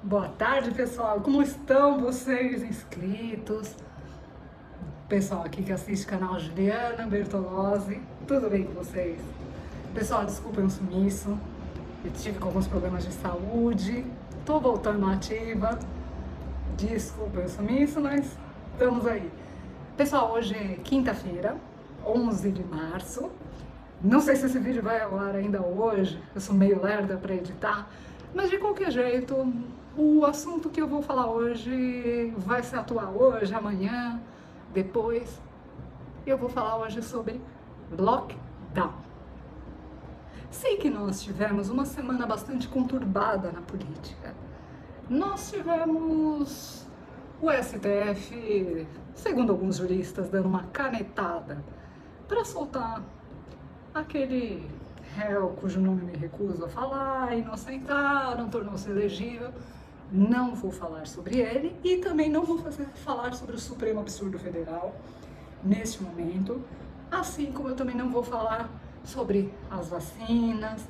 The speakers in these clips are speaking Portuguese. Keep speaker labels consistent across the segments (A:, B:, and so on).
A: Boa tarde, pessoal. Como estão vocês inscritos? Pessoal aqui que assiste o canal Juliana Bertolozzi, tudo bem com vocês? Pessoal, desculpem o sumiço, eu tive com alguns problemas de saúde, tô voltando ativa, desculpem o sumiço, mas estamos aí. Pessoal, hoje é quinta-feira, 11 de março, não sei se esse vídeo vai ao ar ainda hoje, eu sou meio lerda para editar, mas de qualquer jeito, o assunto que eu vou falar hoje vai se atuar hoje, amanhã, depois. Eu vou falar hoje sobre lockdown. Sei que nós tivemos uma semana bastante conturbada na política. Nós tivemos o STF, segundo alguns juristas, dando uma canetada para soltar aquele réu cujo nome me recuso a falar, inocentaram, tornou-se elegível. Não vou falar sobre ele e também não vou falar sobre o Supremo Absurdo Federal neste momento, assim como eu também não vou falar sobre as vacinas,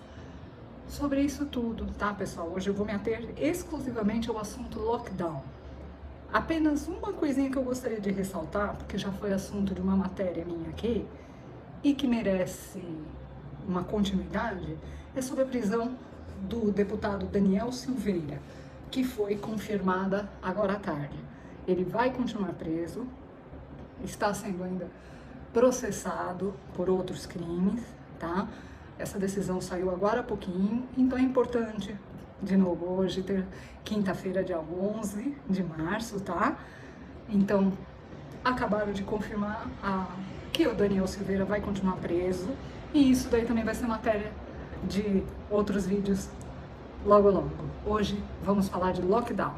A: sobre isso tudo, tá, pessoal? Hoje eu vou me ater exclusivamente ao assunto lockdown. Apenas uma coisinha que eu gostaria de ressaltar, porque já foi assunto de uma matéria minha aqui, e que merece uma continuidade, é sobre a prisão do deputado Daniel Silveira, que foi confirmada agora à tarde. Ele vai continuar preso, está sendo ainda processado por outros crimes, tá? Essa decisão saiu agora há pouquinho, então é importante, de novo, hoje, quinta-feira, dia 11 de março, tá? Então, acabaram de confirmar que o Daniel Silveira vai continuar preso, e isso daí também vai ser matéria de outros vídeos logo logo. Hoje vamos falar de lockdown.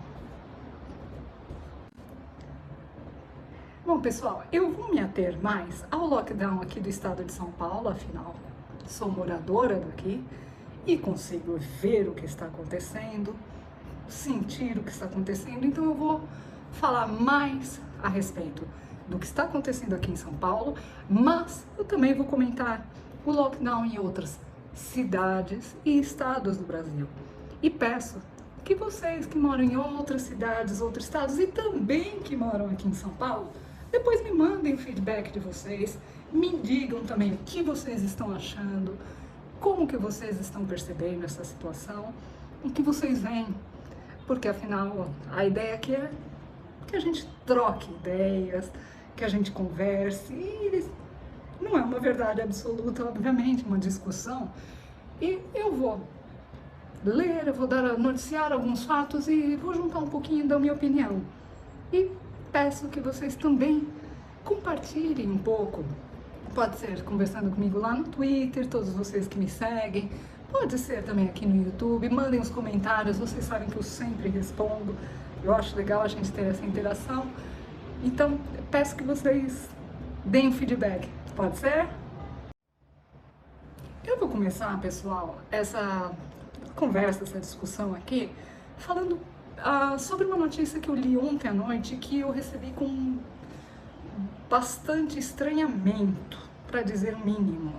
A: Bom, pessoal, eu vou me ater mais ao lockdown aqui do estado de São Paulo, afinal, sou moradora daqui e consigo ver o que está acontecendo, sentir o que está acontecendo, então eu vou falar mais a respeito do que está acontecendo aqui em São Paulo, mas eu também vou comentar o lockdown em outras cidades e estados do Brasil. E peço que vocês que moram em outras cidades, outros estados e também que moram aqui em São Paulo, depois me mandem o feedback de vocês, me digam também o que vocês estão achando, como que vocês estão percebendo essa situação, o que vocês veem, porque afinal a ideia aqui é que a gente troque ideias, que a gente converse, e não é uma verdade absoluta, obviamente, uma discussão, e eu vou ler, eu vou noticiar alguns fatos e vou juntar um pouquinho da minha opinião. E peço que vocês também compartilhem um pouco. Pode ser conversando comigo lá no Twitter, todos vocês que me seguem. Pode ser também aqui no YouTube, mandem os comentários, vocês sabem que eu sempre respondo. Eu acho legal a gente ter essa interação. Então, peço que vocês deem um feedback. Pode ser? Eu vou começar, pessoal, essa conversa, essa discussão aqui, falando sobre uma notícia que eu li ontem à noite que eu recebi com bastante estranhamento, para dizer o mínimo.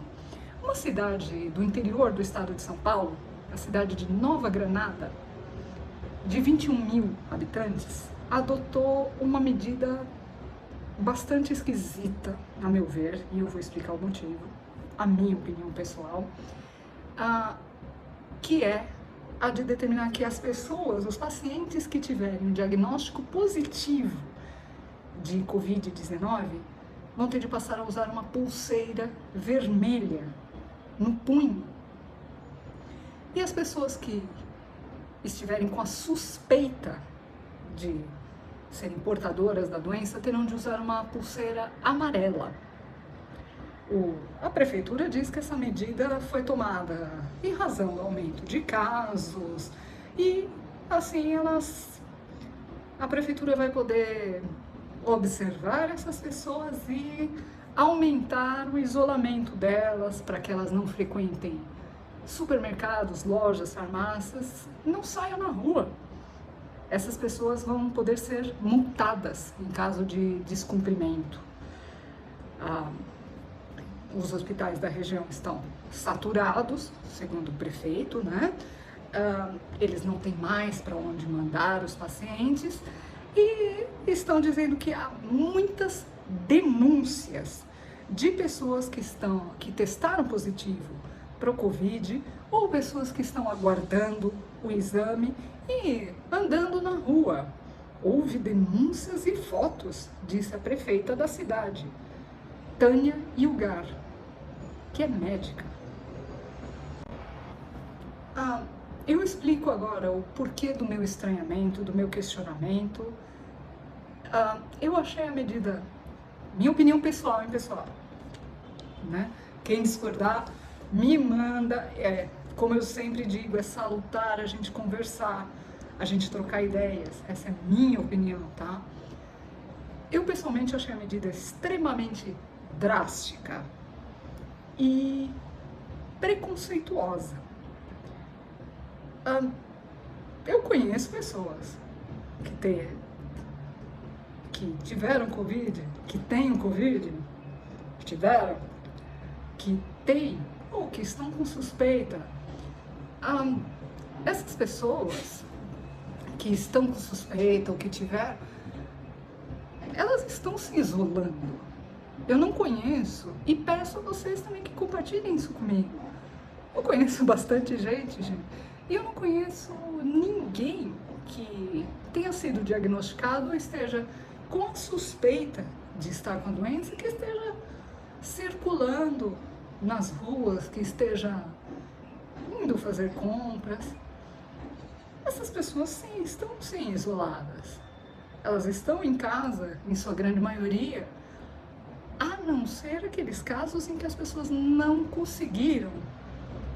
A: Uma cidade do interior do estado de São Paulo, a cidade de Nova Granada, de 21 mil habitantes, adotou uma medida bastante esquisita, a meu ver, e eu vou explicar o motivo, a minha opinião pessoal, que é a de determinar que as pessoas, os pacientes que tiverem um diagnóstico positivo de Covid-19 vão ter de passar a usar uma pulseira vermelha no punho. E as pessoas que estiverem com a suspeita de serem portadoras da doença terão de usar uma pulseira amarela. A prefeitura diz que essa medida foi tomada em razão do aumento de casos e, assim, a prefeitura vai poder observar essas pessoas e aumentar o isolamento delas para que elas não frequentem supermercados, lojas, farmácias, não saiam na rua. Essas pessoas vão poder ser multadas em caso de descumprimento. Os hospitais da região estão saturados, segundo o prefeito, né? Eles não têm mais para onde mandar os pacientes e estão dizendo que há muitas denúncias de pessoas que testaram positivo para o Covid ou pessoas que estão aguardando o exame e andando na rua. Houve denúncias e fotos, disse a prefeita da cidade, Tânia Ilgar, que é médica. Eu explico agora o porquê do meu estranhamento, do meu questionamento. Eu achei a medida, minha opinião pessoal, pessoal, né? Quem discordar, me manda. Como eu sempre digo, é salutar a gente conversar, a gente trocar ideias. Essa é a minha opinião, tá? Eu pessoalmente achei a medida extremamente drástica e preconceituosa. Eu conheço pessoas que tiveram Covid, que têm o Covid, que têm ou que estão com suspeita. Essas pessoas que estão com suspeita ou que tiveram, elas estão se isolando. Eu não conheço e peço a vocês também que compartilhem isso comigo. Eu conheço bastante gente, e eu não conheço ninguém que tenha sido diagnosticado ou esteja com a suspeita de estar com a doença, que esteja circulando nas ruas, que esteja indo fazer compras. Essas pessoas sim, estão sim isoladas. Elas estão em casa, em sua grande maioria, a não ser aqueles casos em que as pessoas não conseguiram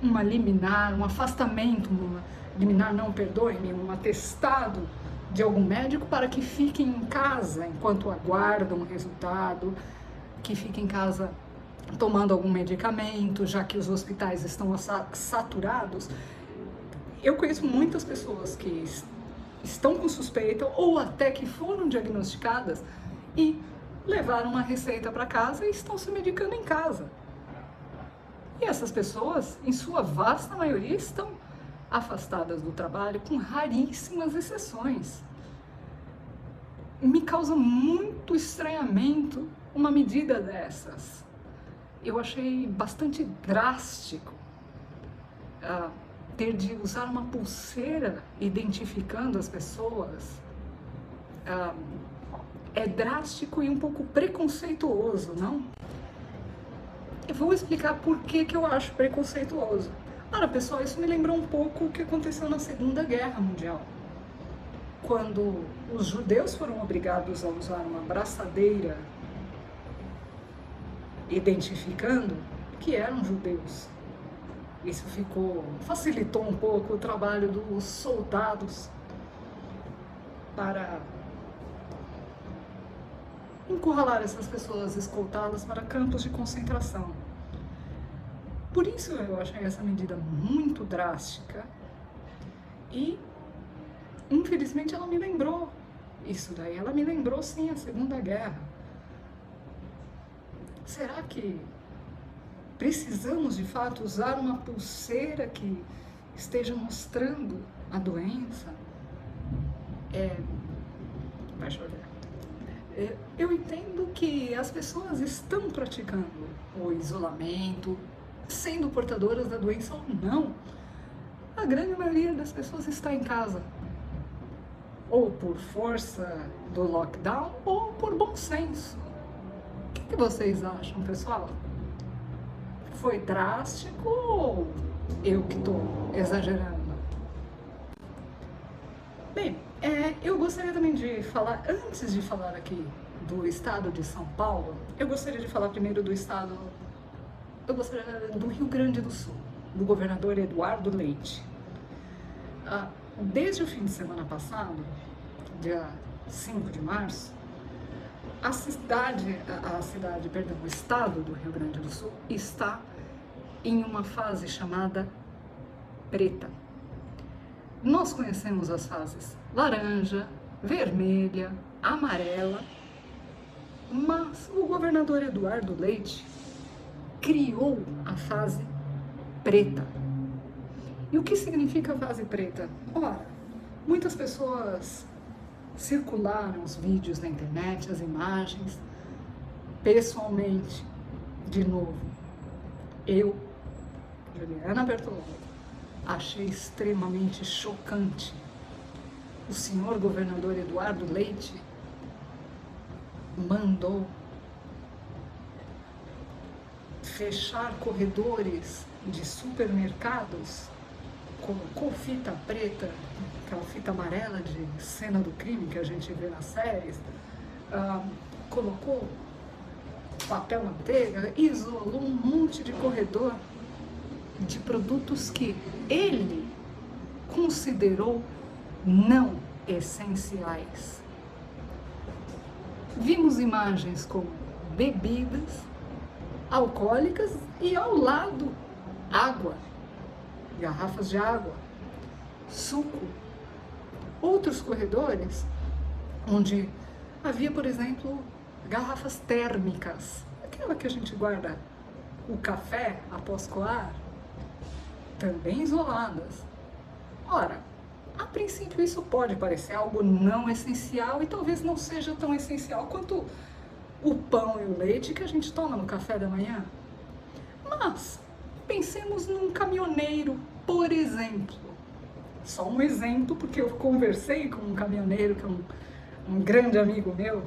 A: uma liminar, um afastamento, um atestado de algum médico para que fiquem em casa enquanto aguardam o resultado, que fiquem em casa tomando algum medicamento, já que os hospitais estão saturados. Eu conheço muitas pessoas que estão com suspeita ou até que foram diagnosticadas e levaram uma receita para casa e estão se medicando em casa. E essas pessoas, em sua vasta maioria, estão afastadas do trabalho, com raríssimas exceções. Me causa muito estranhamento uma medida dessas. Eu achei bastante drástico ter de usar uma pulseira identificando as pessoas. É drástico e um pouco preconceituoso, não? Eu vou explicar por que eu acho preconceituoso. Ora, pessoal, isso me lembrou um pouco o que aconteceu na Segunda Guerra Mundial, quando os judeus foram obrigados a usar uma braçadeira identificando que eram judeus. Isso facilitou um pouco o trabalho dos soldados para encurralar essas pessoas, escoltá-las para campos de concentração. Por isso eu achei essa medida muito drástica e, infelizmente, ela me lembrou isso daí. Ela me lembrou, sim, a Segunda Guerra. Será que precisamos, de fato, usar uma pulseira que esteja mostrando a doença? Vai chover. Eu entendo que as pessoas estão praticando o isolamento, sendo portadoras da doença ou não. A grande maioria das pessoas está em casa, ou por força do lockdown, ou por bom senso. O que vocês acham, pessoal? Foi drástico ou eu que estou exagerando? Bem, eu gostaria também de falar, antes de falar aqui do estado de São Paulo, eu gostaria de falar primeiro do estado, do Rio Grande do Sul, do governador Eduardo Leite. Desde o fim de semana passado, dia 5 de março, o estado do Rio Grande do Sul está em uma fase chamada preta. Nós conhecemos as fases laranja, vermelha, amarela, mas o governador Eduardo Leite criou a fase preta. E o que significa fase preta? Ora, muitas pessoas circularam os vídeos na internet, as imagens. Pessoalmente, de novo, eu, Juliana Bertolozzi, achei extremamente chocante o senhor governador Eduardo Leite mandou fechar corredores de supermercados, colocou fita preta, aquela fita amarela de cena do crime que a gente vê nas séries, colocou papel manteiga, isolou um monte de corredor de produtos que ele considerou não essenciais. Vimos imagens como bebidas alcoólicas e ao lado água, garrafas de água, suco. Outros corredores onde havia, por exemplo, garrafas térmicas, aquela que a gente guarda o café após coar, também isoladas. Ora, a princípio isso pode parecer algo não essencial e talvez não seja tão essencial quanto o pão e o leite que a gente toma no café da manhã. Mas pensemos num caminhoneiro, por exemplo. Só um exemplo, porque eu conversei com um caminhoneiro que é um grande amigo meu,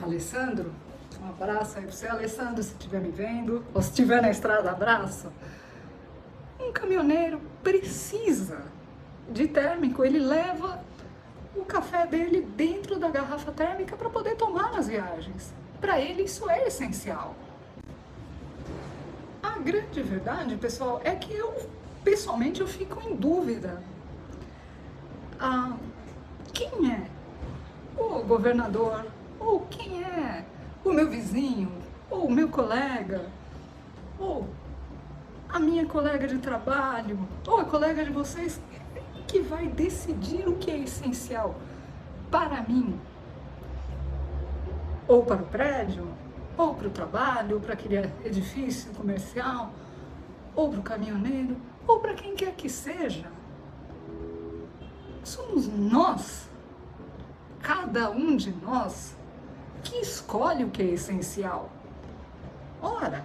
A: Alessandro. Um abraço aí para você, Alessandro, se estiver me vendo, ou se estiver na estrada, abraço. Um caminhoneiro precisa de térmico, ele leva o café dele dentro da garrafa térmica para poder tomar nas viagens. Para ele isso é essencial. A grande verdade, pessoal, é que pessoalmente eu fico em dúvida. Quem é o governador, ou quem é o meu vizinho, ou o meu colega, ou a minha colega de trabalho, ou a colega de vocês, que vai decidir o que é essencial para mim, ou para o prédio, ou para o trabalho, ou para aquele edifício comercial, ou para o caminhoneiro, ou para quem quer que seja. Somos nós, cada um de nós, que escolhe o que é essencial. Ora,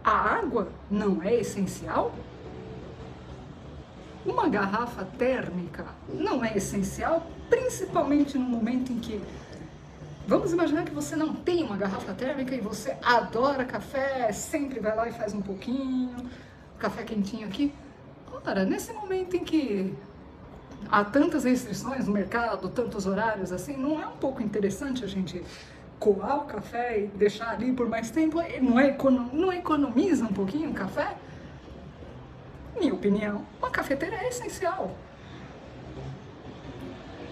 A: a água não é essencial? Uma garrafa térmica não é essencial, principalmente no momento em que... Vamos imaginar que você não tem uma garrafa térmica e você adora café, sempre vai lá e faz um pouquinho, café quentinho aqui. Ora, nesse momento em que há tantas restrições no mercado, tantos horários assim, não é um pouco interessante a gente coar o café e deixar ali por mais tempo? Não economiza um pouquinho o café? Minha opinião, uma cafeteira é essencial.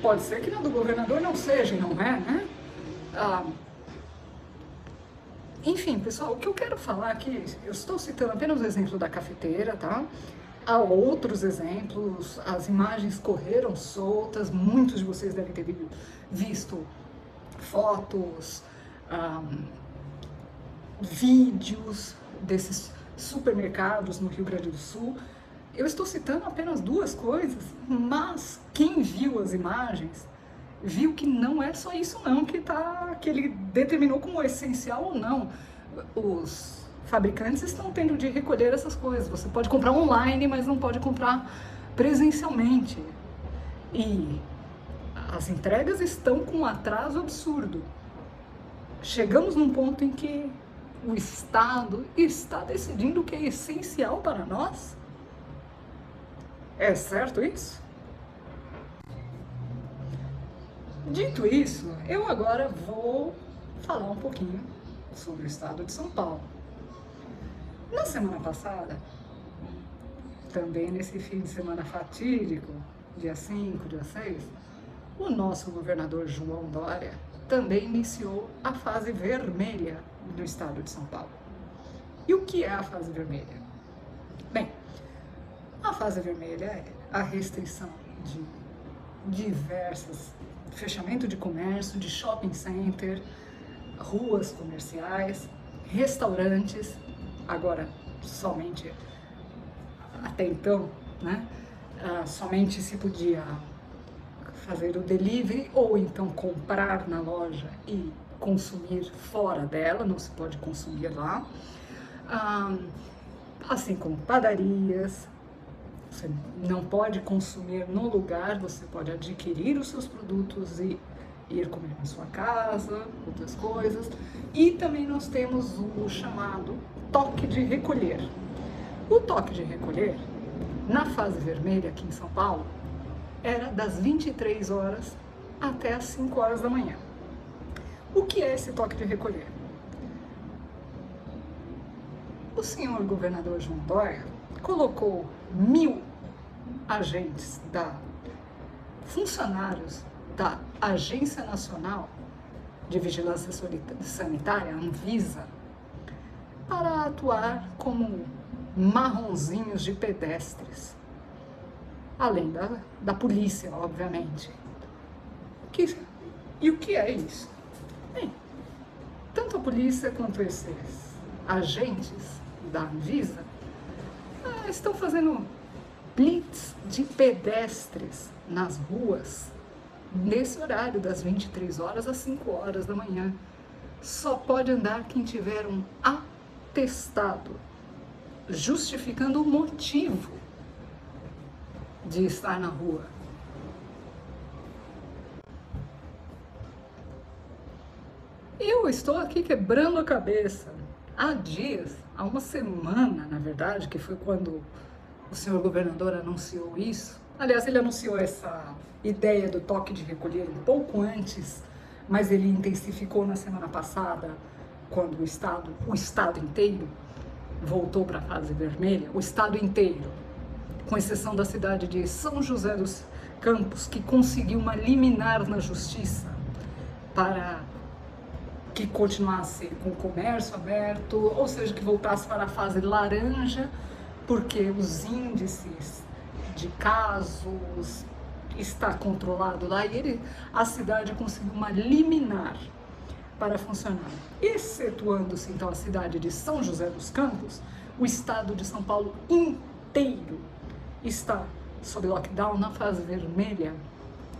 A: Pode ser que na do governador não seja, não é, né? Enfim, pessoal, o que eu quero falar aqui, eu estou citando apenas o exemplo da cafeteira, tá? Há outros exemplos, as imagens correram soltas, muitos de vocês devem ter visto fotos, vídeos desses supermercados no Rio Grande do Sul. Eu estou citando apenas duas coisas, mas quem viu as imagens viu que não é só isso não que ele determinou como essencial ou não. Os fabricantes estão tendo de recolher essas coisas. Você pode comprar online, mas não pode comprar presencialmente. E as entregas estão com um atraso absurdo. Chegamos num ponto em que o Estado está decidindo o que é essencial para nós? É certo isso? Dito isso, eu agora vou falar um pouquinho sobre o estado de São Paulo. Na semana passada, também nesse fim de semana fatídico, dia 5, dia 6, o nosso governador João Dória também iniciou a fase vermelha do estado de São Paulo. E o que é a fase vermelha? Bem, a fase vermelha é a restrição de fechamento de comércio, de shopping center, ruas comerciais, restaurantes. Agora, somente até então, né? Somente se podia fazer o delivery ou então comprar na loja e consumir fora dela, não se pode consumir lá. Assim como padarias, você não pode consumir no lugar, você pode adquirir os seus produtos e ir comer na sua casa, outras coisas. E também nós temos o chamado toque de recolher. O toque de recolher, na fase vermelha aqui em São Paulo, era das 23 horas até as 5 horas da manhã. O que é esse toque de recolher? O senhor governador João Dória colocou 1.000 funcionários da Agência Nacional de Vigilância Sanitária, Anvisa, para atuar como marronzinhos de pedestres, além da polícia, obviamente. E o que é isso? Bem, tanto a polícia quanto esses agentes da Anvisa estão fazendo blitz de pedestres nas ruas nesse horário das 23 horas às 5 horas da manhã. Só pode andar quem tiver um atestado justificando o motivo de estar na rua. Eu estou aqui quebrando a cabeça há dias, há uma semana, na verdade, que foi quando o senhor governador anunciou isso. Aliás, ele anunciou essa ideia do toque de recolher um pouco antes, mas ele intensificou na semana passada, quando o estado inteiro voltou para a fase vermelha, o estado inteiro, com exceção da cidade de São José dos Campos, que conseguiu uma liminar na justiça para que continuasse com o comércio aberto, ou seja, que voltasse para a fase laranja, porque os índices de casos está controlado lá e a cidade conseguiu uma liminar para funcionar. Excetuando-se então a cidade de São José dos Campos, o estado de São Paulo inteiro está sob lockdown na fase vermelha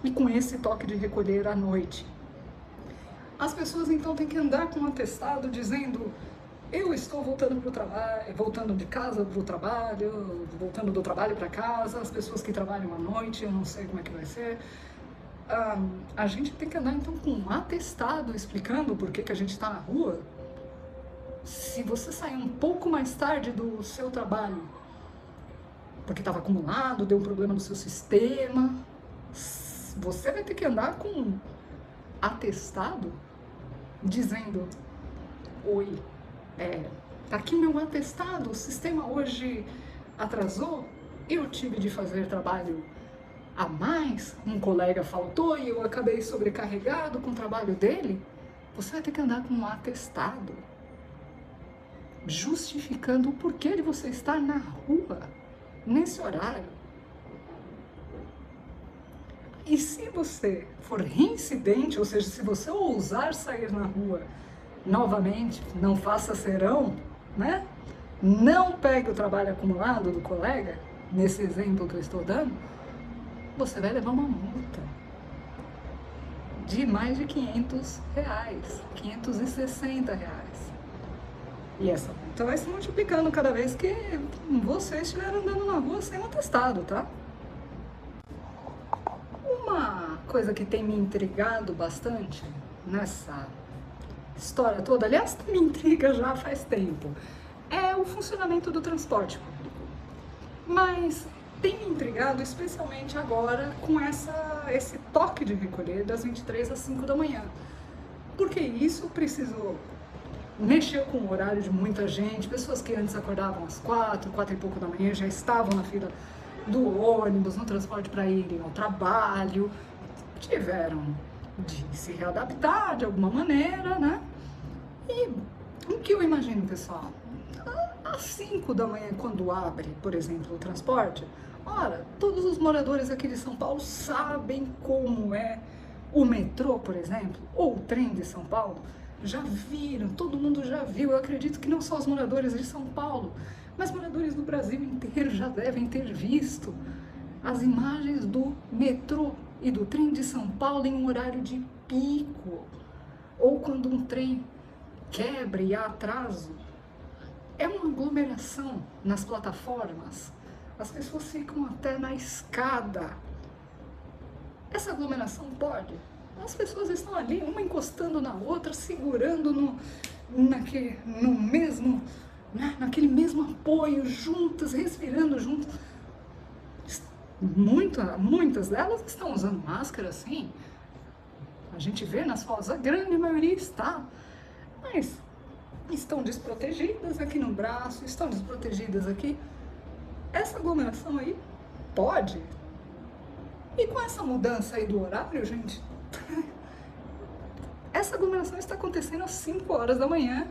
A: e com esse toque de recolher à noite. As pessoas então têm que andar com um atestado dizendo: eu estou voltando para o trabalho, voltando de casa para o trabalho, voltando do trabalho para casa. As pessoas que trabalham à noite, eu não sei como é que vai ser. A gente tem que andar então com um atestado explicando por que a gente está na rua. Se você sair um pouco mais tarde do seu trabalho, porque estava acumulado, deu um problema no seu sistema, você vai ter que andar com um atestado dizendo: oi, tá aqui meu atestado, o sistema hoje atrasou, eu tive de fazer trabalho a mais, um colega faltou e eu acabei sobrecarregado com o trabalho dele. Você vai ter que andar com um atestado justificando o porquê de você estar na rua nesse horário. E se você for reincidente, ou seja, se você ousar sair na rua novamente, não faça serão, né? Não pegue o trabalho acumulado do colega, nesse exemplo que eu estou dando, você vai levar uma multa de mais de R$500, R$560. E essa multa vai se multiplicando cada vez que você estiver andando na rua sem um atestado, tá? Uma coisa que tem me intrigado bastante nessa história toda, aliás, me intriga já faz tempo, é o funcionamento do transporte público. Mas tem me intrigado especialmente agora com esse toque de recolher das 23 às 5 da manhã. Porque isso precisou mexer com o horário de muita gente, pessoas que antes acordavam às 4 e pouco da manhã já estavam na fila do ônibus, no transporte para irem ao trabalho, tiveram de se readaptar de alguma maneira, né? E o que eu imagino, pessoal? Às 5 da manhã, quando abre, por exemplo, o transporte, ora, todos os moradores aqui de São Paulo sabem como é o metrô, por exemplo, ou o trem de São Paulo, já viram, todo mundo já viu. Eu acredito que não só os moradores de São Paulo, Mas moradores do Brasil inteiro já devem ter visto as imagens do metrô e do trem de São Paulo em um horário de pico, ou quando um trem quebra e há atraso. É uma aglomeração nas plataformas, as pessoas ficam até na escada. Essa aglomeração pode? As pessoas estão ali, uma encostando na outra, segurando naquele mesmo apoio, juntas, respirando juntas. Muitas delas estão usando máscara, sim. A gente vê nas fotos, a grande maioria está. Mas estão desprotegidas aqui no braço, estão desprotegidas aqui. Essa aglomeração aí pode. E com essa mudança aí do horário, gente, essa aglomeração está acontecendo às 5 horas da manhã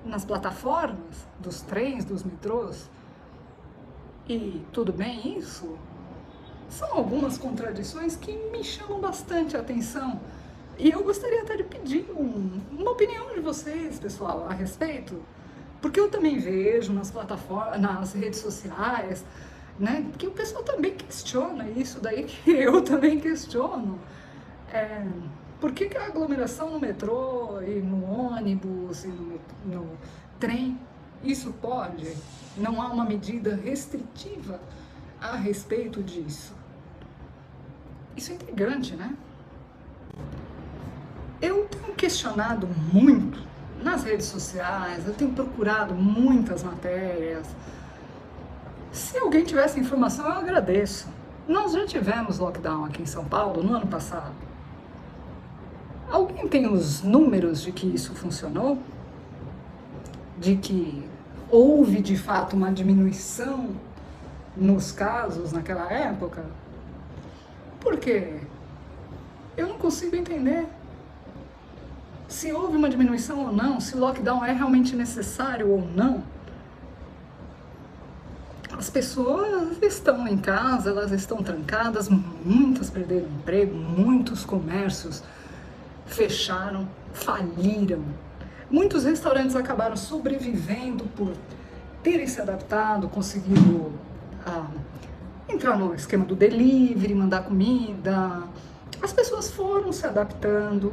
A: nas plataformas dos trens, dos metrôs. E tudo bem isso? São algumas contradições que me chamam bastante a atenção. E eu gostaria até de pedir uma opinião de vocês, pessoal, a respeito. Porque eu também vejo nas plataformas, nas redes sociais, né, que o pessoal também questiona isso daí, que eu também questiono. Por que a aglomeração no metrô e no ônibus e no trem, isso pode? Não há uma medida restritiva a respeito disso. Isso é intrigante, né? Eu tenho questionado muito nas redes sociais, eu tenho procurado muitas matérias. Se alguém tivesse informação, eu agradeço. Nós já tivemos lockdown aqui em São Paulo no ano passado. Alguém tem os números de que isso funcionou? De que houve de fato uma diminuição nos casos naquela época? Por quê? Eu não consigo entender se houve uma diminuição ou não, se o lockdown é realmente necessário ou não. As pessoas estão em casa, elas estão trancadas, muitas perderam emprego, muitos comércios fecharam, faliram. Muitos restaurantes acabaram sobrevivendo por terem se adaptado, conseguido entrar no esquema do delivery, mandar comida. As pessoas foram se adaptando.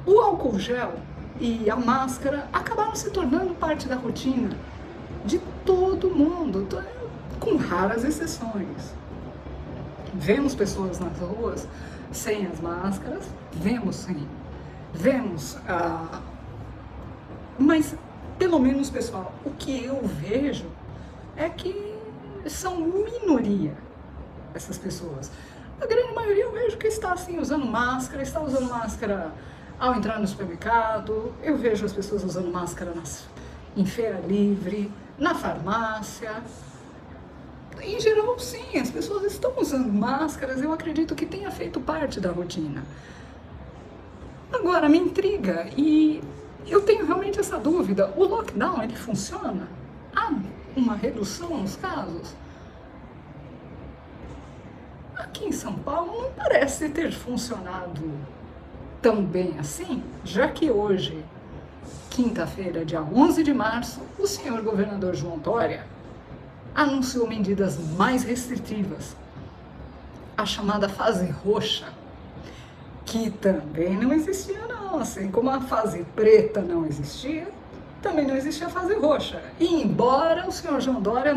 A: O álcool gel e a máscara acabaram se tornando parte da rotina de todo mundo, com raras exceções. Vemos pessoas nas ruas sem as máscaras, vemos sim, mas pelo menos, pessoal, o que eu vejo é que são minoria essas pessoas. A grande maioria eu vejo que está assim usando máscara, ao entrar no supermercado. Eu vejo as pessoas usando máscara em feira livre, na farmácia. Em geral, sim, as pessoas estão usando máscaras. Eu acredito que tenha feito parte da rotina. Agora, me intriga e eu tenho realmente essa dúvida. O lockdown, ele funciona? Há uma redução nos casos? Aqui em São Paulo não parece ter funcionado tão bem assim, já que hoje, quinta-feira, dia 11 de março, o senhor governador João Dória anunciou medidas mais restritivas, a chamada fase roxa, que também não existia não, assim como a fase preta não existia, também não existia a fase roxa. E embora o senhor João Dória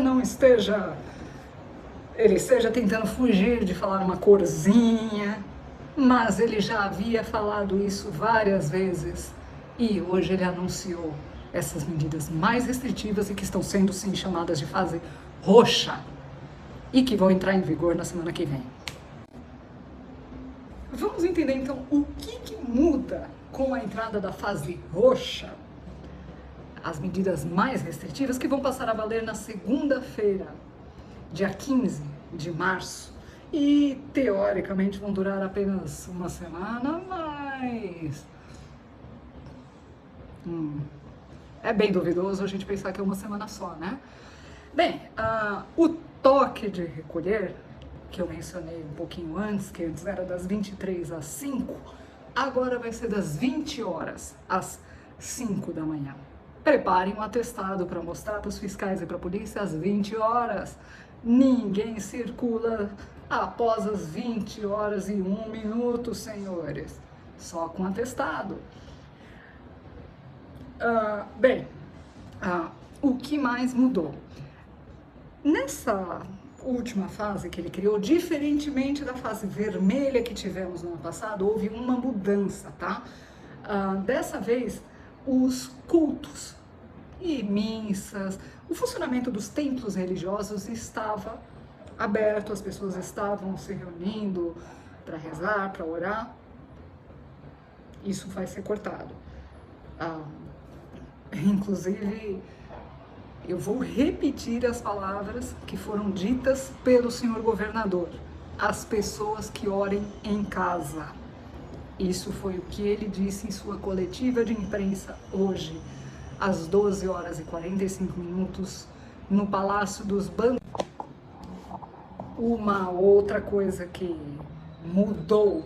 A: ele esteja tentando fugir de falar uma corzinha, mas ele já havia falado isso várias vezes e hoje ele anunciou essas medidas mais restritivas e que estão sendo sim chamadas de fase roxa e que vão entrar em vigor na semana que vem. Vamos entender então o que muda com a entrada da fase roxa, as medidas mais restritivas que vão passar a valer na segunda-feira, dia 15 de março. E, teoricamente, vão durar apenas uma semana, mas é bem duvidoso a gente pensar que é uma semana só, né? Bem, o toque de recolher, que eu mencionei um pouquinho antes, que antes era das 23 às 5, agora vai ser das 20 horas às 5 da manhã. preparem um atestado para mostrar para os fiscais e para a polícia às 20 horas. Ninguém circula após as 20 horas e 1 minuto, senhores. Só com atestado. O que mais mudou? Nessa última fase que ele criou, diferentemente da fase vermelha que tivemos no ano passado, houve uma mudança, tá? Dessa vez, os cultos e missas, o funcionamento dos templos religiosos estava aberto, as pessoas estavam se reunindo para rezar, para orar. Isso vai ser cortado. Inclusive, eu vou repetir as palavras que foram ditas pelo senhor governador. As pessoas que orem em casa. Isso foi o que ele disse em sua coletiva de imprensa hoje, às 12 horas e 45 minutos, no Palácio dos Bancos. Uma outra coisa que mudou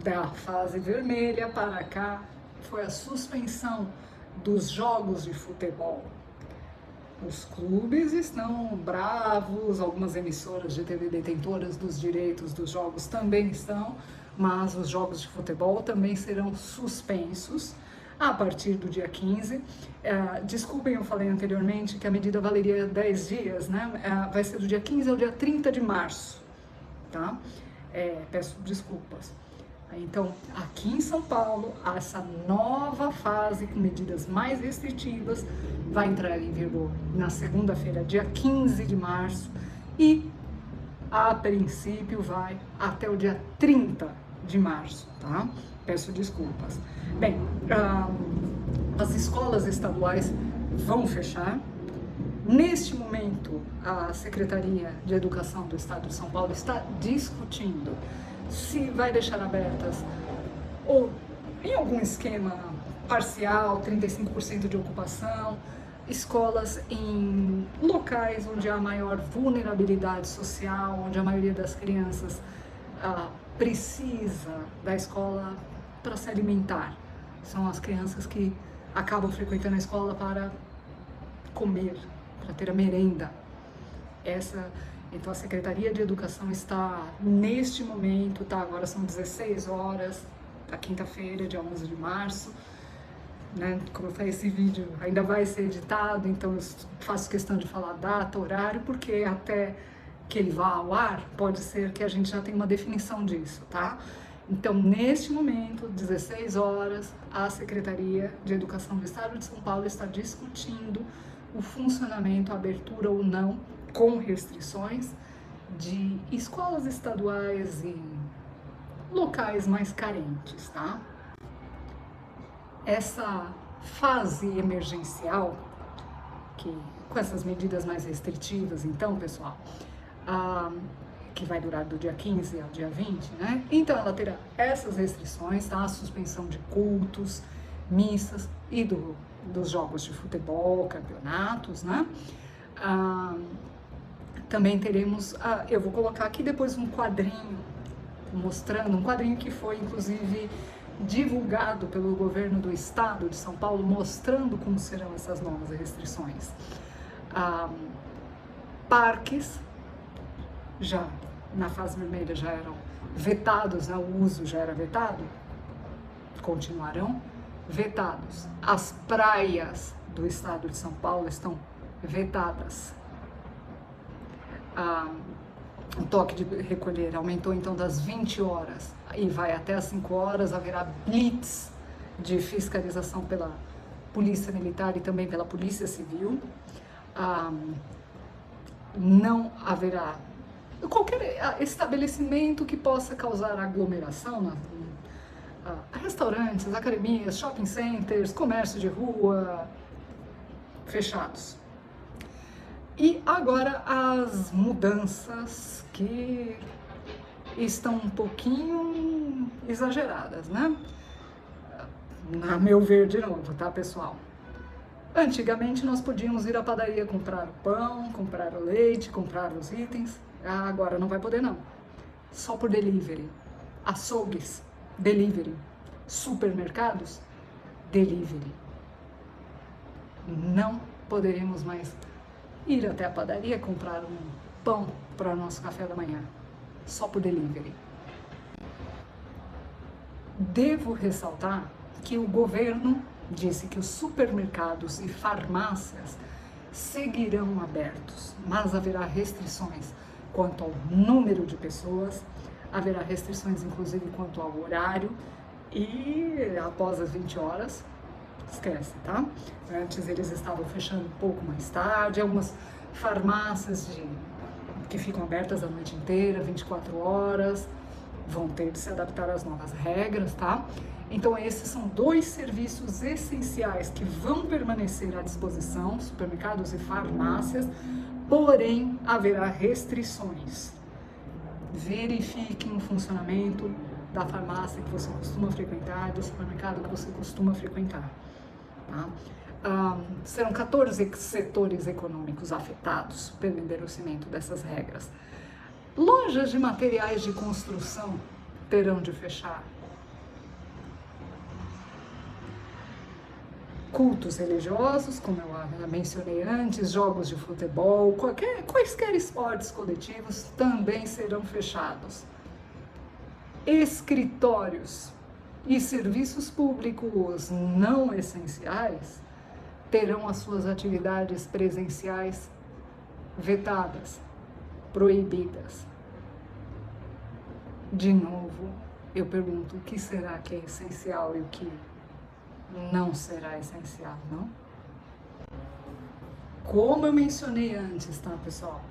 A: da fase vermelha para cá foi a suspensão dos jogos de futebol. Os clubes estão bravos, algumas emissoras de TV detentoras dos direitos dos jogos também estão, mas os jogos de futebol também serão suspensos a partir do dia 15. Desculpem, eu falei anteriormente que a medida valeria 10 dias, né? Vai ser do dia 15 ao dia 30 de março, tá? Peço desculpas. Então, aqui em São Paulo, essa nova fase com medidas mais restritivas vai entrar em vigor na segunda-feira, dia 15 de março, e a princípio vai até o dia 30 de março, tá? Peço desculpas. Bem, as escolas estaduais vão fechar. Neste momento, a Secretaria de Educação do Estado de São Paulo está discutindo se vai deixar abertas ou em algum esquema parcial, 35% de ocupação, escolas em locais onde há maior vulnerabilidade social, onde a maioria das crianças precisa da escola para se alimentar. São as crianças que acabam frequentando a escola para comer, para ter a merenda. Então a Secretaria de Educação está neste momento, tá? Agora são 16 horas da quinta-feira, dia 11 de março, né? Como eu falei, esse vídeo ainda vai ser editado, então eu faço questão de falar data, horário, porque até que ele vá ao ar, pode ser que a gente já tenha uma definição disso, tá? Então, neste momento, 16 horas, a Secretaria de Educação do Estado de São Paulo está discutindo o funcionamento, a abertura ou não, com restrições, de escolas estaduais em locais mais carentes, tá? Essa fase emergencial, com essas medidas mais restritivas, então, pessoal, que vai durar do dia 15 ao dia 20, né? Então, ela terá essas restrições, tá? A suspensão de cultos, missas e dos jogos de futebol, campeonatos, né? Também teremos, eu vou colocar aqui depois um quadrinho mostrando, um quadrinho que foi inclusive divulgado pelo governo do estado de São Paulo, mostrando como serão essas novas restrições. Parques, já na fase vermelha já eram vetados, né? O uso já era vetado, continuarão vetados. As praias do estado de São Paulo estão vetadas. O toque de recolher aumentou então das 20 horas e vai até as 5 horas, haverá blitz de fiscalização pela Polícia Militar e também pela Polícia Civil. Não haverá qualquer estabelecimento que possa causar aglomeração, restaurantes, academias, shopping centers, comércio de rua, fechados. E agora as mudanças que estão um pouquinho exageradas, né? A meu ver, de novo, tá, pessoal? Antigamente nós podíamos ir à padaria comprar o pão, comprar o leite, comprar os itens. Agora não vai poder, não. Só por delivery. Açougues, delivery. Supermercados, delivery. não poderemos mais ir até a padaria comprar um pão para o nosso café da manhã, só por delivery. Devo ressaltar que o governo disse que os supermercados e farmácias seguirão abertos, mas haverá restrições quanto ao número de pessoas, haverá restrições inclusive quanto ao horário e após as 20 horas, esquece, tá? Antes eles estavam fechando um pouco mais tarde, algumas farmácias que ficam abertas a noite inteira, 24 horas, vão ter de se adaptar às novas regras, tá? Então esses são dois serviços essenciais que vão permanecer à disposição, supermercados e farmácias, porém haverá restrições. Verifiquem o funcionamento da farmácia que você costuma frequentar, do supermercado que você costuma frequentar, tá? Serão 14 setores econômicos afetados pelo endurecimento dessas regras. Lojas de materiais de construção terão de fechar. Cultos religiosos, como eu mencionei antes, jogos de futebol, quaisquer esportes coletivos também serão fechados. Escritórios e serviços públicos não essenciais terão as suas atividades presenciais vetadas, proibidas. De novo, eu pergunto, o que será que é essencial e o que não será essencial, não? Como eu mencionei antes, tá, pessoal?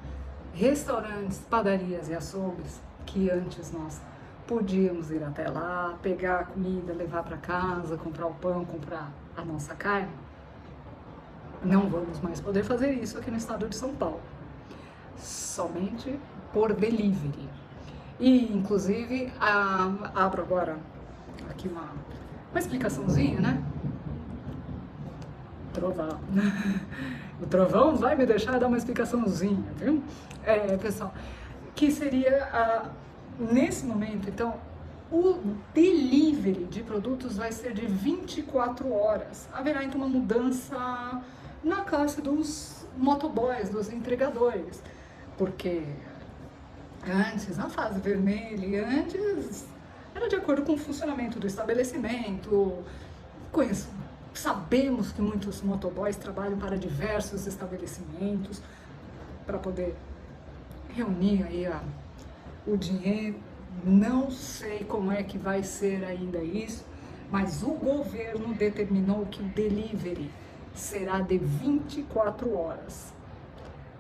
A: Restaurantes, padarias e açougues, que antes nós podíamos ir até lá, pegar a comida, levar para casa, comprar o pão, comprar a nossa carne, não vamos mais poder fazer isso aqui no estado de São Paulo. Somente por delivery. E, inclusive, abro agora aqui uma explicaçãozinha, né? Trovão. O trovão vai me deixar dar uma explicaçãozinha, viu? Pessoal, que seria, nesse momento, então, o delivery de produtos vai ser de 24 horas. Haverá, então, uma mudança na classe dos motoboys, dos entregadores, porque antes, na fase vermelha, antes era de acordo com o funcionamento do estabelecimento. Sabemos que muitos motoboys trabalham para diversos estabelecimentos para poder reunir aí o dinheiro. Não sei como é que vai ser ainda isso, mas o governo determinou que o delivery será de 24 horas,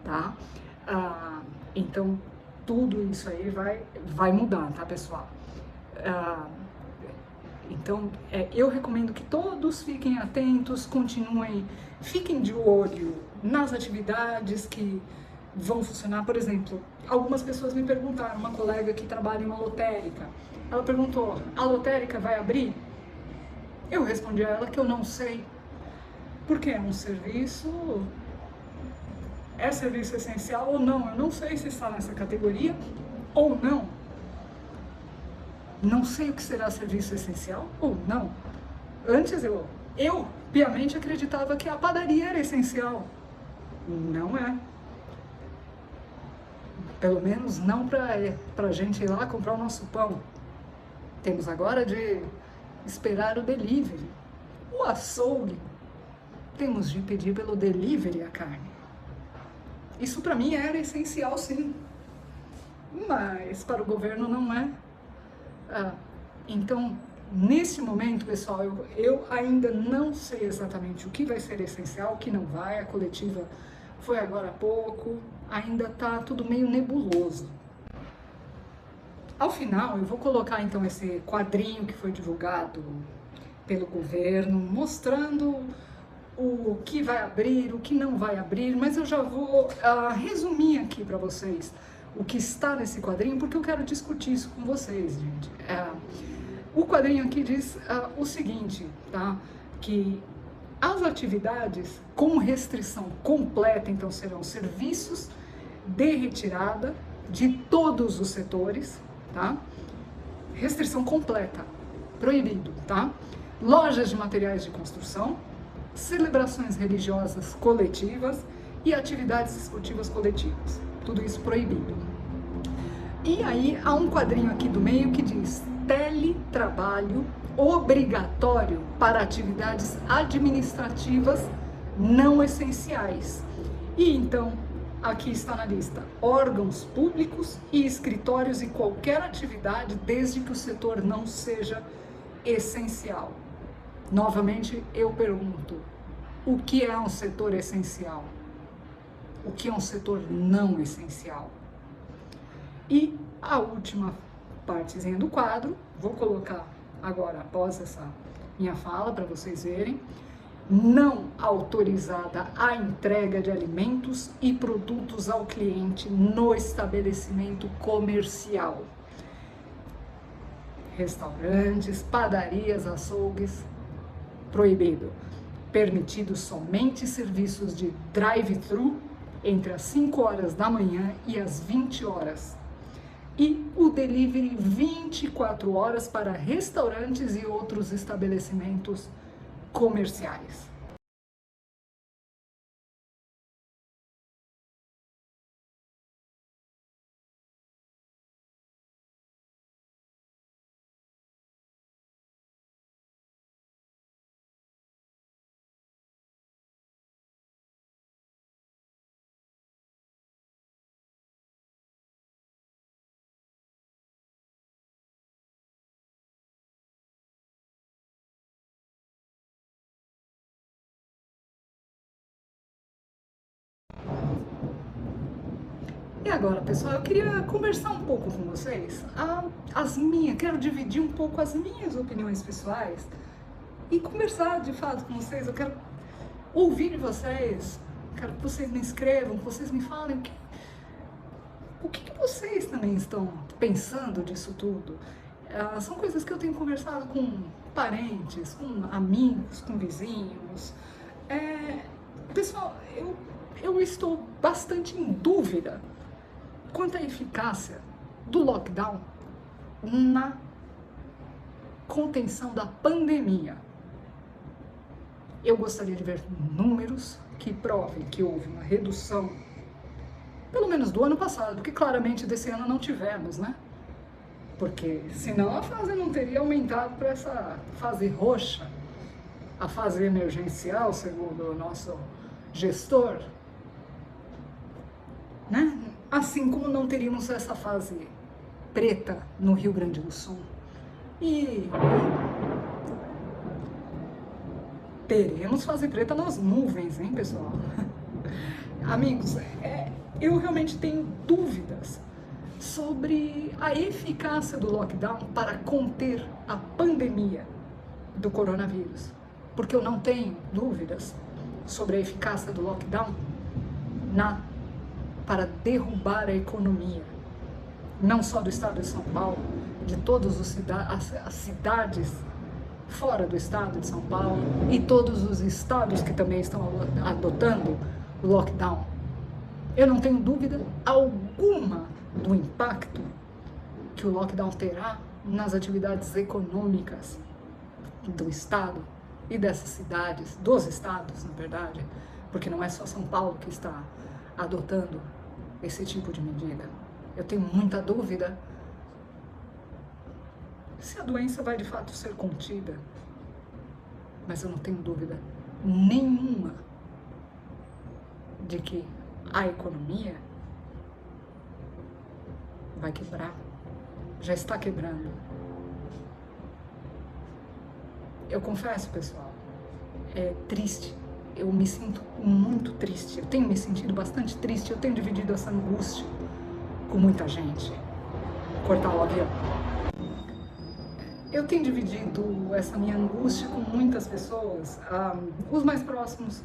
A: tá? Então, tudo isso aí vai mudar, tá, pessoal? Então, eu recomendo que todos fiquem atentos, fiquem de olho nas atividades que vão funcionar. Por exemplo, algumas pessoas me perguntaram, uma colega que trabalha em uma lotérica, ela perguntou, a lotérica vai abrir? Eu respondi a ela que eu não sei, porque é serviço essencial ou não, eu não sei se está nessa categoria ou não. Não sei o que será serviço essencial ou não. Antes eu piamente acreditava que a padaria era essencial. Não é. Pelo menos não para a gente ir lá comprar o nosso pão. Temos agora de esperar o delivery. O açougue, temos de pedir pelo delivery a carne. Isso para mim era essencial, sim. Mas para o governo não é. Então, nesse momento, pessoal, eu ainda não sei exatamente o que vai ser essencial, o que não vai. A coletiva foi agora há pouco, ainda está tudo meio nebuloso. Ao final, eu vou colocar então esse quadrinho que foi divulgado pelo governo, mostrando o que vai abrir, o que não vai abrir, mas eu já vou resumir aqui para vocês o que está nesse quadrinho, porque eu quero discutir isso com vocês, gente. O quadrinho aqui diz o seguinte, tá? Que as atividades com restrição completa, então, serão serviços de retirada de todos os setores, tá? Restrição completa, proibido, tá? Lojas de materiais de construção, celebrações religiosas coletivas e atividades esportivas coletivas. Tudo isso proibido. E aí há um quadrinho aqui do meio que diz: teletrabalho obrigatório para atividades administrativas não essenciais. E então, aqui está na lista: órgãos públicos e escritórios e qualquer atividade desde que o setor não seja essencial. Novamente, eu pergunto: o que é um setor essencial? O que é um setor não essencial? E a última partezinha do quadro, vou colocar agora após essa minha fala para vocês verem: não autorizada a entrega de alimentos e produtos ao cliente no estabelecimento comercial. Restaurantes, padarias, açougues, proibido. Permitido somente serviços de drive-thru entre as 5 horas da manhã e as 20 horas. E o delivery 24 horas para restaurantes e outros estabelecimentos comerciais. E agora, pessoal, eu queria conversar um pouco com vocês, quero dividir um pouco as minhas opiniões pessoais e conversar de fato com vocês. Eu quero ouvir de vocês, quero que vocês me escrevam, que vocês me falem o que vocês também estão pensando disso tudo. São coisas que eu tenho conversado com parentes, com amigos, com vizinhos. Pessoal, eu estou bastante em dúvida quanto à eficácia do lockdown na contenção da pandemia. Eu gostaria de ver números que provem que houve uma redução, pelo menos do ano passado, porque claramente desse ano não tivemos, né? Porque senão a fase não teria aumentado para essa fase roxa, a fase emergencial, segundo o nosso gestor, né? Assim como não teríamos essa fase preta no Rio Grande do Sul. E teremos fase preta nas nuvens, hein, pessoal? Amigos, eu realmente tenho dúvidas sobre a eficácia do lockdown para conter a pandemia do coronavírus. Porque eu não tenho dúvidas sobre a eficácia do lockdown para derrubar a economia, não só do estado de São Paulo, de todas as cidades fora do estado de São Paulo e todos os estados que também estão adotando o lockdown. Eu não tenho dúvida alguma do impacto que o lockdown terá nas atividades econômicas do estado e dessas cidades, dos estados, na verdade, porque não é só São Paulo que está adotando esse tipo de medida. Eu tenho muita dúvida se a doença vai de fato ser contida, mas eu não tenho dúvida nenhuma de que a economia vai quebrar, já está quebrando. Eu confesso, pessoal, é triste. Eu me sinto muito triste, eu tenho me sentido bastante triste, eu tenho dividido essa angústia com muita gente. Cortar o avião. Eu tenho dividido essa minha angústia com muitas pessoas. Os mais próximos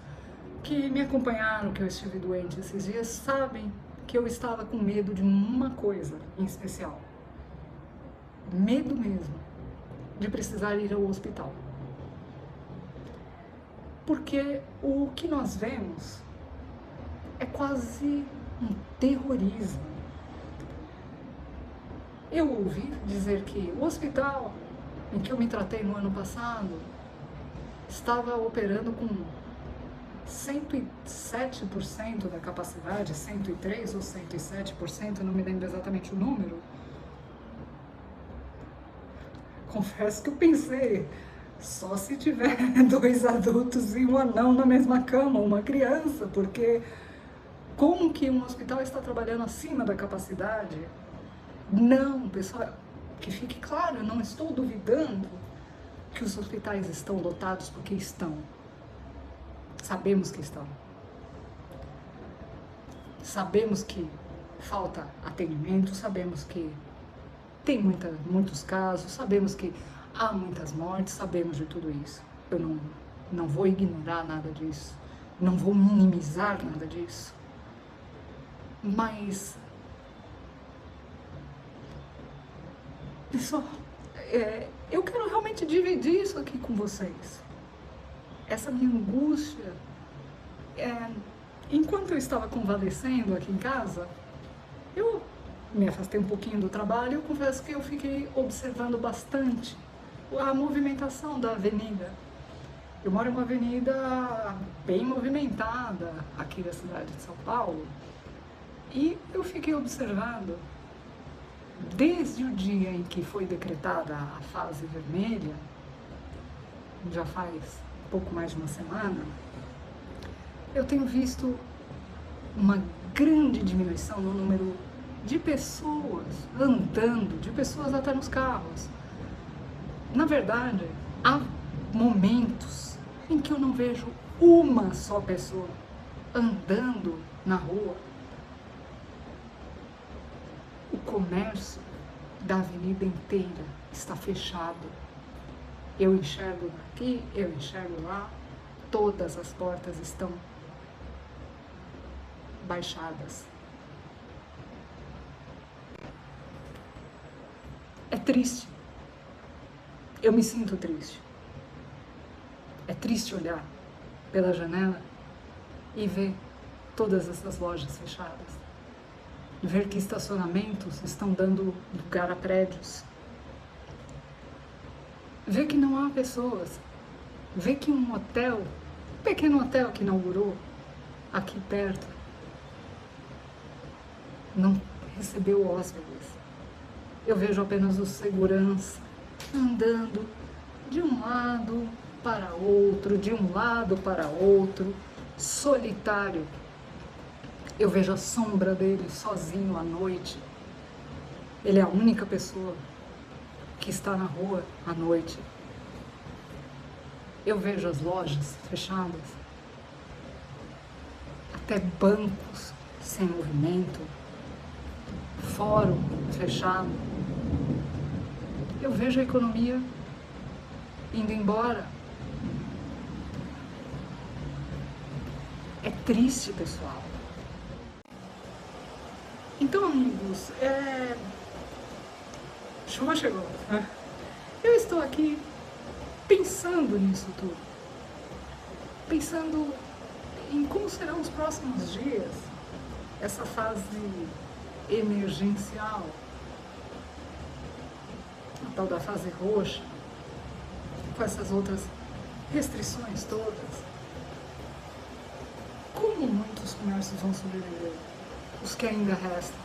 A: que me acompanharam, que eu estive doente esses dias, sabem que eu estava com medo de uma coisa em especial. Medo mesmo de precisar ir ao hospital. Porque o que nós vemos é quase um terrorismo. Eu ouvi dizer que o hospital em que eu me tratei no ano passado estava operando com 107% da capacidade, 103 ou 107%, não me lembro exatamente o número. Confesso que eu pensei, só se tiver 2 adultos e um anão na mesma cama, uma criança, porque como que um hospital está trabalhando acima da capacidade? Não, pessoal, que fique claro, eu não estou duvidando que os hospitais estão lotados, porque estão. Sabemos que estão. Sabemos que falta atendimento, sabemos que tem muitos casos, sabemos que há muitas mortes, sabemos de tudo isso. Eu não vou ignorar nada disso, não vou minimizar nada disso. Mas, pessoal, eu quero realmente dividir isso aqui com vocês. Essa minha angústia. Enquanto eu estava convalescendo aqui em casa, eu me afastei um pouquinho do trabalho e eu confesso que eu fiquei observando bastante a movimentação da avenida. Eu moro em uma avenida bem movimentada aqui da cidade de São Paulo e eu fiquei observando, desde o dia em que foi decretada a fase vermelha, já faz pouco mais de uma semana, eu tenho visto uma grande diminuição no número de pessoas andando, de pessoas até nos carros. Na verdade, há momentos em que eu não vejo uma só pessoa andando na rua. O comércio da avenida inteira está fechado. Eu enxergo daqui, eu enxergo lá, todas as portas estão baixadas. É triste. Eu me sinto triste. É triste olhar pela janela e ver todas essas lojas fechadas. Ver que estacionamentos estão dando lugar a prédios. Ver que não há pessoas. Ver que um hotel, um pequeno hotel que inaugurou aqui perto, não recebeu hóspedes. Eu vejo apenas o segurança andando de um lado para outro, de um lado para outro, solitário. Eu vejo a sombra dele sozinho à noite. Ele é a única pessoa que está na rua à noite. Eu vejo as lojas fechadas, até bancos sem movimento, fórum fechado. Eu vejo a economia indo embora. É triste, pessoal. Então, amigos, chuva chegou. Eu estou aqui pensando nisso tudo. Pensando em como serão os próximos dias, essa fase emergencial, a tal da fase roxa, com essas outras restrições todas. Como muitos comércios vão sobreviver? Os que ainda restam.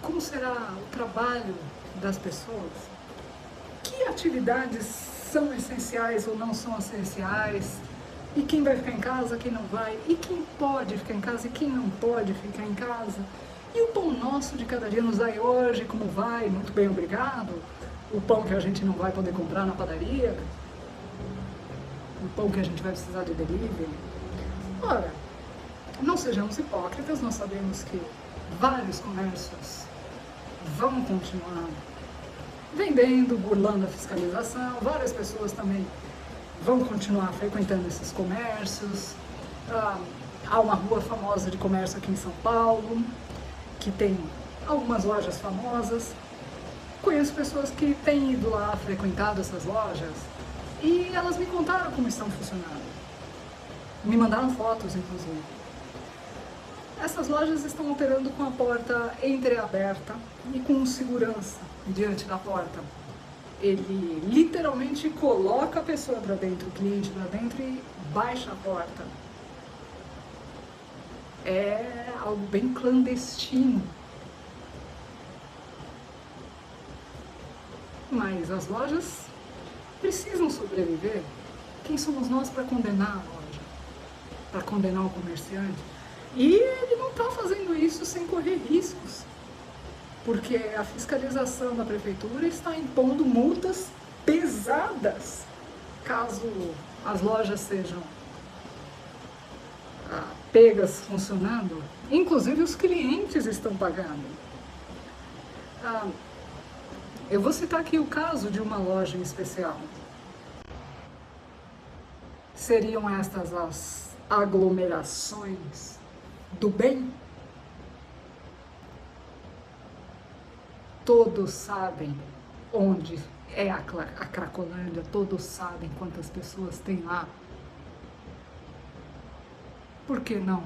A: Como será o trabalho das pessoas? Que atividades são essenciais ou não são essenciais? E quem vai ficar em casa, quem não vai? E quem pode ficar em casa e quem não pode ficar em casa? E o pão nosso de cada dia nos dai hoje, como vai? Muito bem, obrigado. O pão que a gente não vai poder comprar na padaria? O pão que a gente vai precisar de delivery? Ora, não sejamos hipócritas, nós sabemos que vários comércios vão continuar vendendo, burlando a fiscalização, várias pessoas também vão continuar frequentando esses comércios. Há uma rua famosa de comércio aqui em São Paulo, que tem algumas lojas famosas. Conheço pessoas que têm ido lá, frequentado essas lojas, e elas me contaram como estão funcionando. Me mandaram fotos, inclusive. Essas lojas estão operando com a porta entreaberta e com segurança diante da porta. ele literalmente coloca a pessoa para dentro, o cliente para dentro e baixa a porta. É algo bem clandestino. Mas as lojas precisam sobreviver. Quem somos nós para condenar a loja? Para condenar o comerciante? E ele não está fazendo isso sem correr riscos. Porque a fiscalização da prefeitura está impondo multas pesadas caso as lojas sejam pegas funcionando. Inclusive os clientes estão pagando. Eu vou citar aqui o caso de uma loja em especial. Seriam estas as aglomerações do bem? Todos sabem onde é a Cracolândia, todos sabem quantas pessoas tem lá. Por que não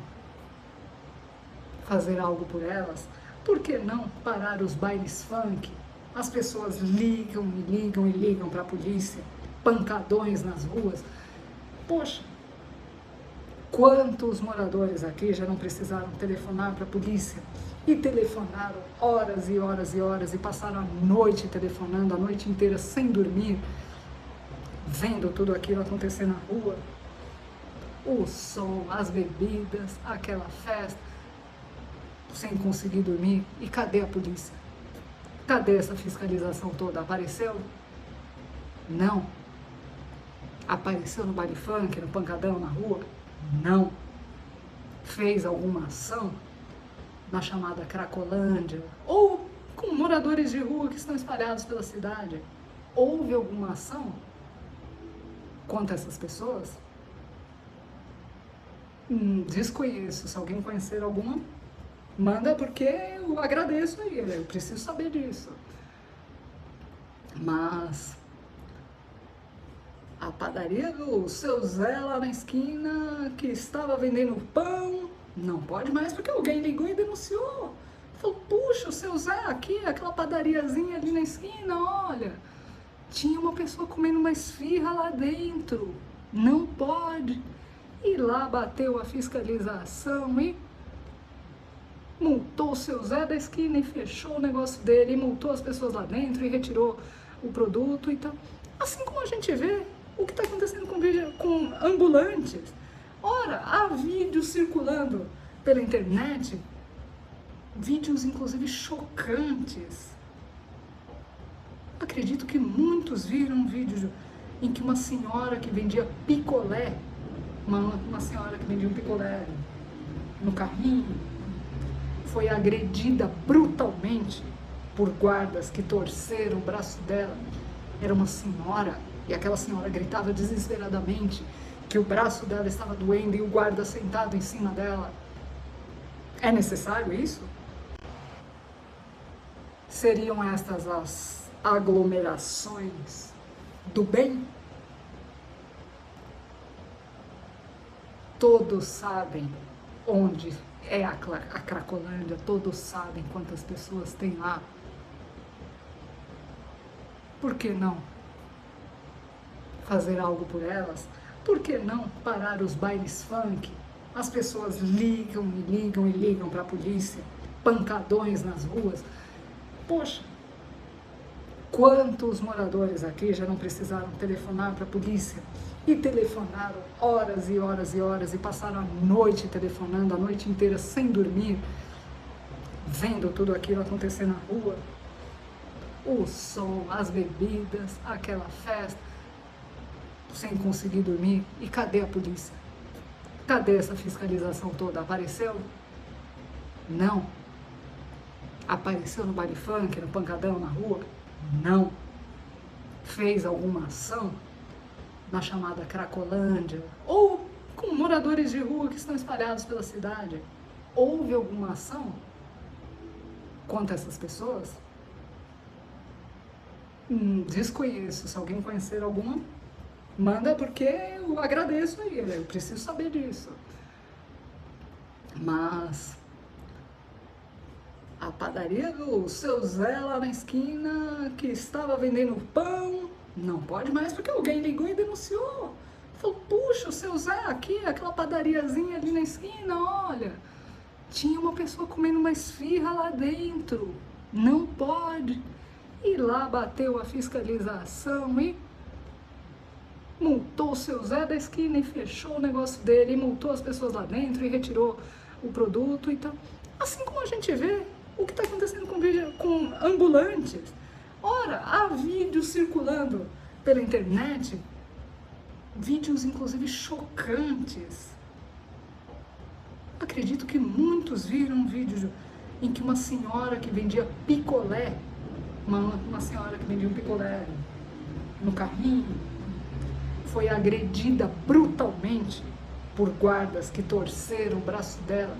A: fazer algo por elas? Por que não parar os bailes funk? As pessoas ligam e ligam e ligam para a polícia, pancadões nas ruas. Poxa, quantos moradores aqui já não precisaram telefonar para a polícia? E telefonaram horas e horas e horas e passaram a noite telefonando, a noite inteira sem dormir, vendo tudo aquilo acontecer na rua. O som, as bebidas, aquela festa, sem conseguir dormir. E cadê a polícia? Cadê essa fiscalização toda? Apareceu? Não. Apareceu no baile funk, no pancadão, na rua? Não. Fez alguma ação na chamada Cracolândia? Ou com moradores de rua que estão espalhados pela cidade? Houve alguma ação contra essas pessoas? Desconheço. Se alguém conhecer alguma, manda, porque eu agradeço aí, eu preciso saber disso. Mas a padaria do seu Zé lá na esquina, que estava vendendo pão, não pode mais porque alguém ligou e denunciou. Falou, puxa, o seu Zé aqui, aquela padariazinha ali na esquina, olha, tinha uma pessoa comendo uma esfirra lá dentro, não pode. E lá bateu a fiscalização e multou o seu Zé da esquina e fechou o negócio dele, e multou as pessoas lá dentro e retirou o produto. Então, assim como a gente vê o que está acontecendo com ambulantes. Ora, há vídeos circulando pela internet, vídeos inclusive chocantes. Acredito que muitos viram um vídeo em que uma senhora que vendia picolé, uma senhora que vendia um picolé no carrinho, foi agredida brutalmente por guardas que torceram o braço dela. Era uma senhora, e aquela senhora gritava desesperadamente que o braço dela estava doendo e o guarda sentado em cima dela. É necessário isso? Seriam estas as aglomerações do bem? Todos sabem onde é a Cracolândia, todos sabem quantas pessoas tem lá. Por que não fazer algo por elas? Por que não parar os bailes funk? As pessoas ligam e ligam e ligam para a polícia, pancadões nas ruas. Poxa, quantos moradores aqui já não precisaram telefonar para a polícia? E telefonaram horas e horas e horas e passaram a noite telefonando, a noite inteira sem dormir, vendo tudo aquilo acontecer na rua. O som, as bebidas, aquela festa, sem conseguir dormir. E cadê a polícia? Cadê essa fiscalização toda? Apareceu? Não. Apareceu no baile funk, no pancadão, na rua? Não. Fez alguma ação na chamada Cracolândia? Ou com moradores de rua que estão espalhados pela cidade? Houve alguma ação contra essas pessoas? Desconheço. Se alguém conhecer alguma, manda, porque eu agradeço aí, eu preciso saber disso. Mas a padaria do seu Zé lá na esquina que estava vendendo pão. Não pode mais porque alguém ligou e denunciou. Falou, puxa, o seu Zé aqui, aquela padariazinha ali na esquina, olha, tinha uma pessoa comendo uma esfirra lá dentro. Não pode. E lá bateu a fiscalização e multou o seu Zé da esquina e fechou o negócio dele, e multou as pessoas lá dentro e retirou o produto. Então, assim como a gente vê o que está acontecendo com ambulantes. Ora, há vídeos circulando pela internet, vídeos inclusive chocantes. Acredito que muitos viram um vídeo em que uma senhora que vendia picolé, uma senhora que vendia um picolé no carrinho, foi agredida brutalmente por guardas que torceram o braço dela.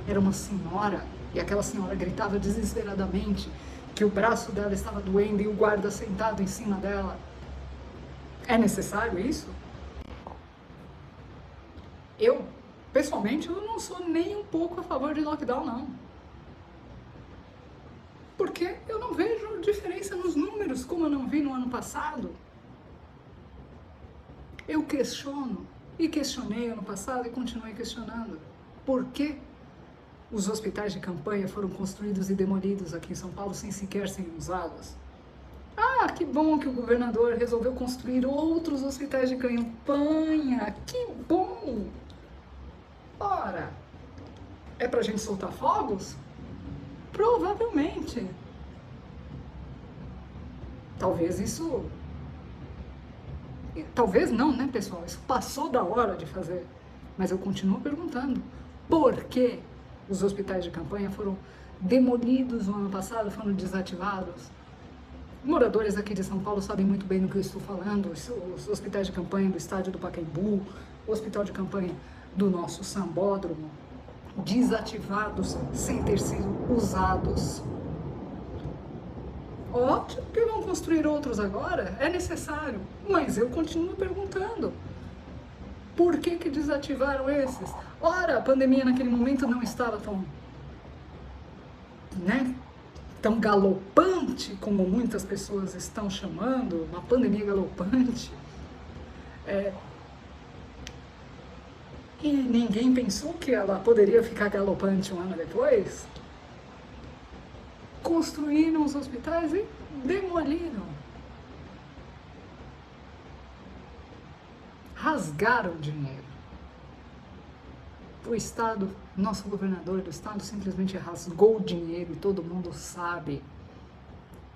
A: Era uma senhora, e aquela senhora gritava desesperadamente que o braço dela estava doendo e o guarda sentado em cima dela. É necessário isso? Eu, pessoalmente, eu não sou nem um pouco a favor de lockdown, não. Porque eu não vejo diferença nos números, como eu não vi no ano passado. Eu questiono, e questionei ano passado e continuei questionando. Por que os hospitais de campanha foram construídos e demolidos aqui em São Paulo sem sequer serem usados? Ah, que bom que o governador resolveu construir outros hospitais de campanha. Que bom! Ora, é pra gente soltar fogos? Provavelmente. Talvez isso... Talvez não, né, pessoal? Isso passou da hora de fazer. Mas eu continuo perguntando. Por que os hospitais de campanha foram demolidos no ano passado, foram desativados? Moradores aqui de São Paulo sabem muito bem do que eu estou falando. Os hospitais de campanha do estádio do Pacaembu, o hospital de campanha do nosso Sambódromo, desativados sem ter sido usados. Ótimo que vão construir outros agora, é necessário, mas eu continuo perguntando. Por que desativaram esses? Ora, a pandemia naquele momento não estava tão galopante como muitas pessoas estão chamando, uma pandemia galopante. E ninguém pensou que ela poderia ficar galopante um ano depois. Construíram os hospitais e demoliram. Rasgaram dinheiro. O Estado, nosso governador do Estado simplesmente rasgou o dinheiro e todo mundo sabe.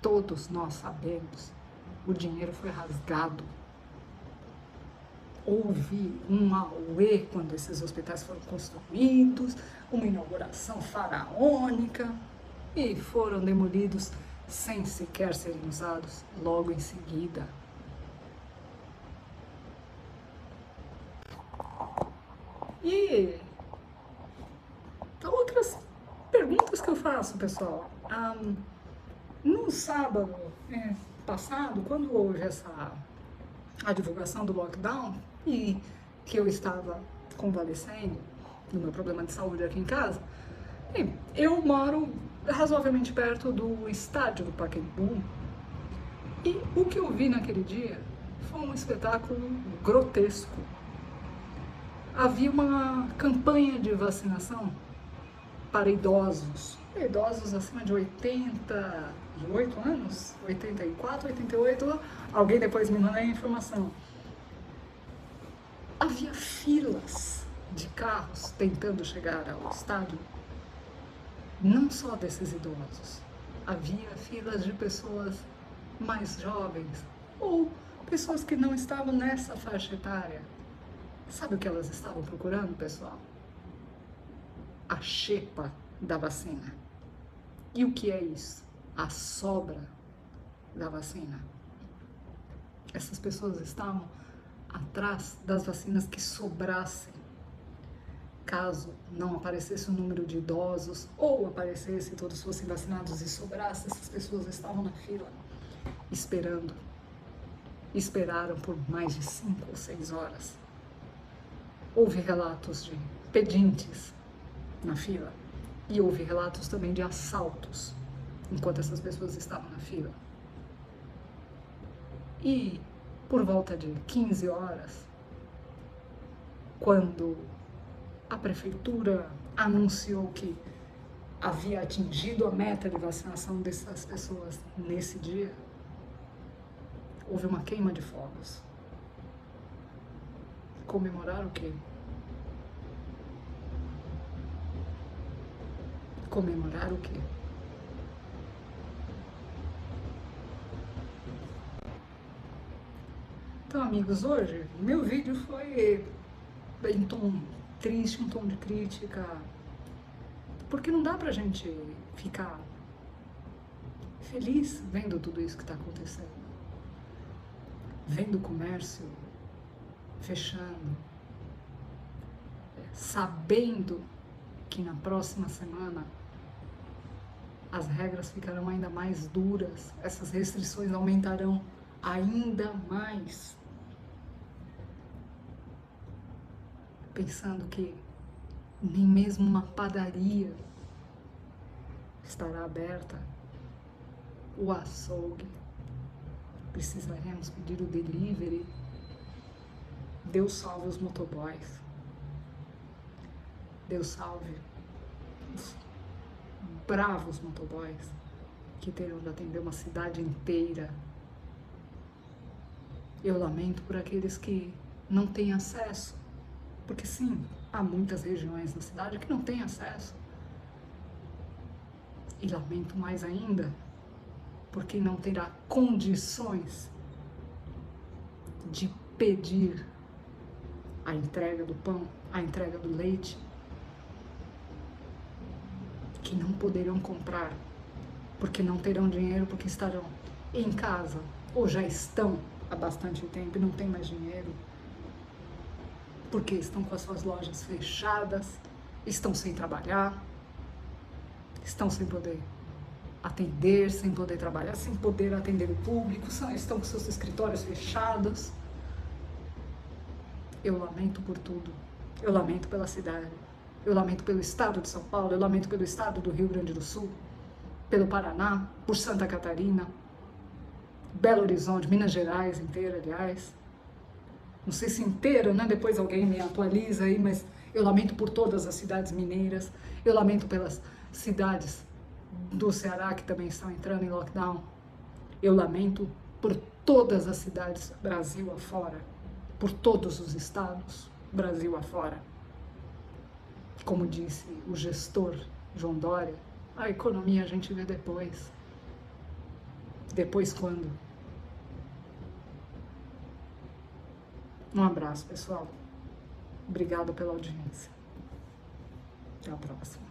A: Todos nós sabemos. O dinheiro foi rasgado. Houve um auê quando esses hospitais foram construídos, uma inauguração faraônica, e foram demolidos sem sequer serem usados logo em seguida. E outras perguntas que eu faço, pessoal. No sábado passado, quando houve a divulgação do lockdown e que eu estava convalescendo do meu problema de saúde aqui em casa, eu moro razoavelmente perto do estádio do Pacaembu, e o que eu vi naquele dia foi um espetáculo grotesco. Havia uma campanha de vacinação para idosos acima de 88 anos, 84, 88, alguém depois me manda a informação. Havia filas de carros tentando chegar ao estádio, não só desses idosos, havia filas de pessoas mais jovens ou pessoas que não estavam nessa faixa etária. Sabe o que elas estavam procurando, pessoal? A xepa da vacina. E o que é isso? A sobra da vacina. Essas pessoas estavam atrás das vacinas que sobrassem, caso não aparecesse o número de idosos, ou aparecesse e todos fossem vacinados e sobrasse. Essas pessoas estavam na fila, esperando. Esperaram por mais de 5 ou 6 horas. Houve relatos de pedintes na fila, E houve relatos também de assaltos enquanto essas pessoas estavam na fila. E por volta de 15 horas, quando a prefeitura anunciou que havia atingido a meta de vacinação dessas pessoas nesse dia, houve uma queima de fogos. Comemorar o quê? Comemorar o quê? Então, amigos, hoje meu vídeo foi em tom triste, um tom de crítica, porque não dá pra gente ficar feliz vendo tudo isso que está acontecendo, vendo o comércio fechando, sabendo que na próxima semana as regras ficarão ainda mais duras, essas restrições aumentarão ainda mais, pensando que nem mesmo uma padaria estará aberta, o açougue, precisaremos pedir o delivery. Deus salve os motoboys, Deus salve os bravos motoboys que terão de atender uma cidade inteira. Eu lamento por aqueles que não têm acesso, porque sim, há muitas regiões na cidade que não têm acesso. E lamento mais ainda por quem não terá condições de pedir a entrega do pão, a entrega do leite, que não poderão comprar, porque não terão dinheiro, porque estarão em casa, ou já estão há bastante tempo e não tem mais dinheiro, porque estão com as suas lojas fechadas, estão sem trabalhar, estão sem poder atender, sem poder trabalhar, sem poder atender o público, estão com seus escritórios fechados. Eu lamento por tudo, eu lamento pela cidade, eu lamento pelo estado de São Paulo, eu lamento pelo estado do Rio Grande do Sul, pelo Paraná, por Santa Catarina, Belo Horizonte, Minas Gerais inteira, aliás. Não sei se inteira, né? Depois alguém me atualiza aí, mas eu lamento por todas as cidades mineiras, eu lamento pelas cidades do Ceará que também estão entrando em lockdown, eu lamento por todas as cidades Brasil afora, por todos os estados Brasil afora. Como disse o gestor João Dória, a economia a gente vê depois. Depois quando? Um abraço, pessoal. Obrigado pela audiência. Até a próxima.